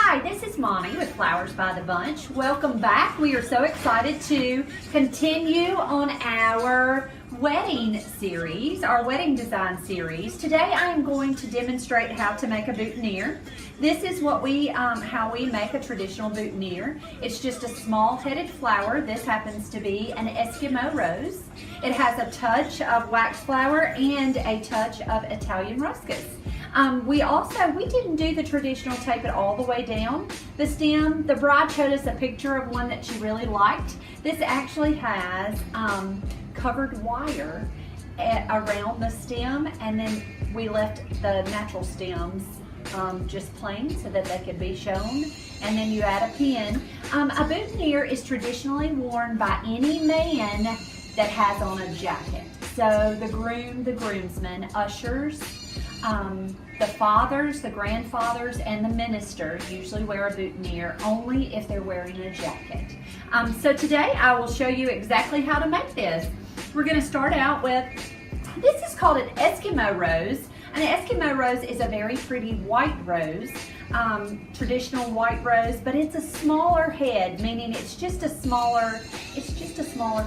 Hi, this is Mommy with Flowers by the Bunch. Welcome back. We are so excited to continue on our wedding series, our wedding design series. Today I am going to demonstrate how to make a boutonniere. This is what how we make a traditional boutonniere. It's just a small-headed flower. This happens to be an Eskimo Rose. It has a touch of wax flower and a touch of Italian ruscus. We didn't do the traditional tape it all the way down the stem. The bride showed us a picture of one that she really liked. This actually has covered wire around the stem, and then we left the natural stems just plain so that they could be shown, and then you add a pin. A boutonniere is traditionally worn by any man that has on a jacket. So the groom, the groomsmen, ushers, the fathers, the grandfathers, and the minister usually wear a boutonniere only if they're wearing a jacket. So today I will show you exactly how to make this. We're going to start out with, this is called an Eskimo Rose. An Eskimo Rose is a very pretty white rose, traditional white rose, but it's a smaller head, meaning it's just a smaller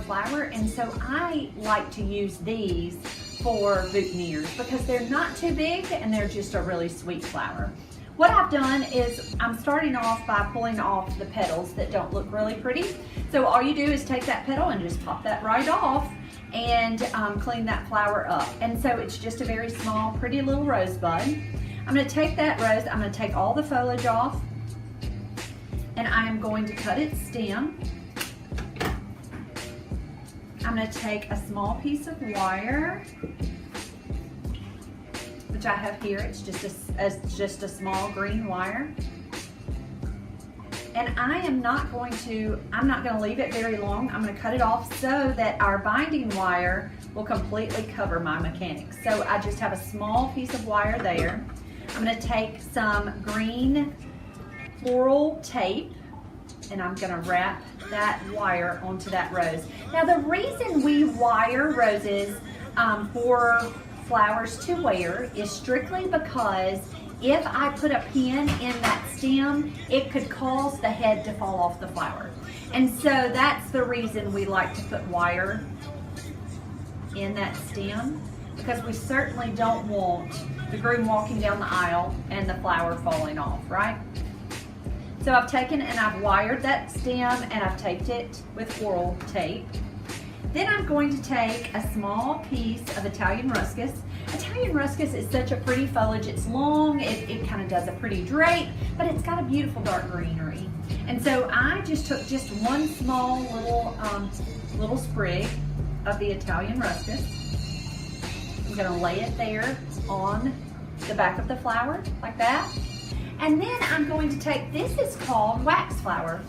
flower, and so I like to use these for boutonnieres because they're not too big and they're just a really sweet flower. What I've done is I'm starting off by pulling off the petals that don't look really pretty. So all you do is take that petal and just pop that right off and clean that flower up. And so it's just a very small, pretty little rosebud. I'm going to take that rose, I'm going to take all the foliage off, and I am going to cut its stem. I'm going to take a small piece of wire, which I have here. It's just a small green wire. And I'm not going to leave it very long. I'm going to cut it off so that our binding wire will completely cover my mechanics. So I just have a small piece of wire there. I'm going to take some green floral tape, and I'm going to wrap that wire onto that rose. Now the reason we wire roses for flowers to wear is strictly because if I put a pin in that stem, it could cause the head to fall off the flower. And so that's the reason we like to put wire in that stem, because we certainly don't want the groom walking down the aisle and the flower falling off, right? So I've taken and I've wired that stem and I've taped it with floral tape. Then I'm going to take a small piece of Italian ruscus. Italian ruscus is such a pretty foliage. It's long, it kind of does a pretty drape, but it's got a beautiful dark greenery. And so I just took just one small little sprig of the Italian ruscus. I'm going to lay it there on the back of the flower like that. And then I'm going to take, this is called wax flower.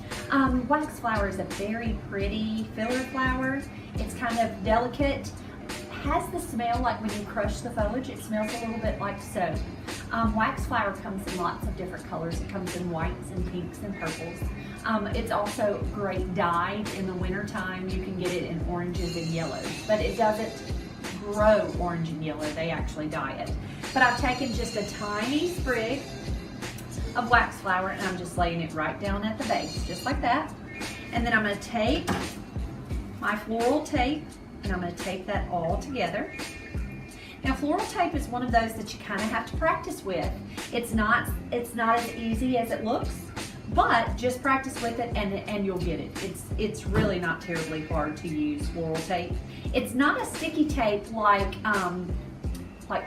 Wax flower is a very pretty filler flower. It's kind of delicate. Has the smell like when you crush the foliage, it smells a little bit like soap. Wax flower comes in lots of different colors. It comes in whites and pinks and purples. It's also great dyed in the winter time. You can get it in oranges and yellows, but it doesn't grow orange and yellow. They actually dye it. But I've taken just a tiny sprig of wax flower and I'm just laying it right down at the base, just like that. And then I'm going to take my floral tape and I'm going to tape that all together. Now floral tape is one of those that you kind of have to practice with. It's not as easy as it looks, but just practice with it and you'll get it. It's really not terribly hard to use floral tape. It's not a sticky tape like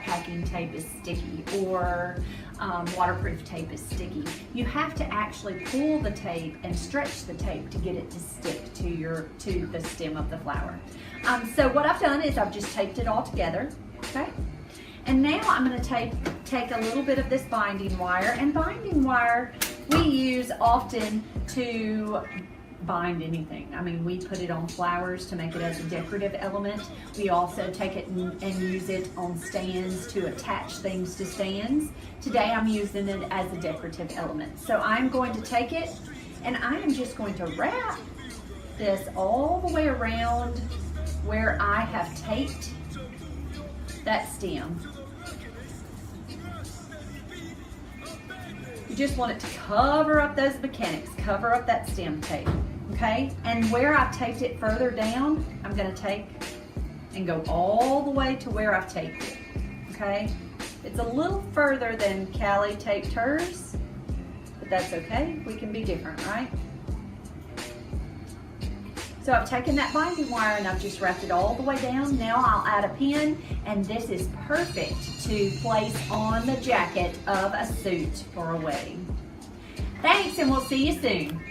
packing tape is sticky or waterproof tape is sticky. You have to actually pull the tape and stretch the tape to get it to stick to the stem of the flower. So what I've done is I've just taped it all together, okay? And now I'm going to take a little bit of this binding wire, and binding wire we use often to bind anything. I mean, we put it on flowers to make it as a decorative element. We also take it and use it on stands to attach things to stands. Today I'm using it as a decorative element. So I'm going to take it and I am just going to wrap this all the way around where I have taped that stem. just want it to cover up those mechanics, cover up that stem tape, okay? And where I've taped it further down, I'm gonna take and go all the way to where I've taped it, okay? It's a little further than Callie taped hers, but that's okay. We can be different, right? So I've taken that binding wire and I've just wrapped it all the way down. Now I'll add a pin, and this is perfect to place on the jacket of a suit for a wedding. Thanks, and we'll see you soon.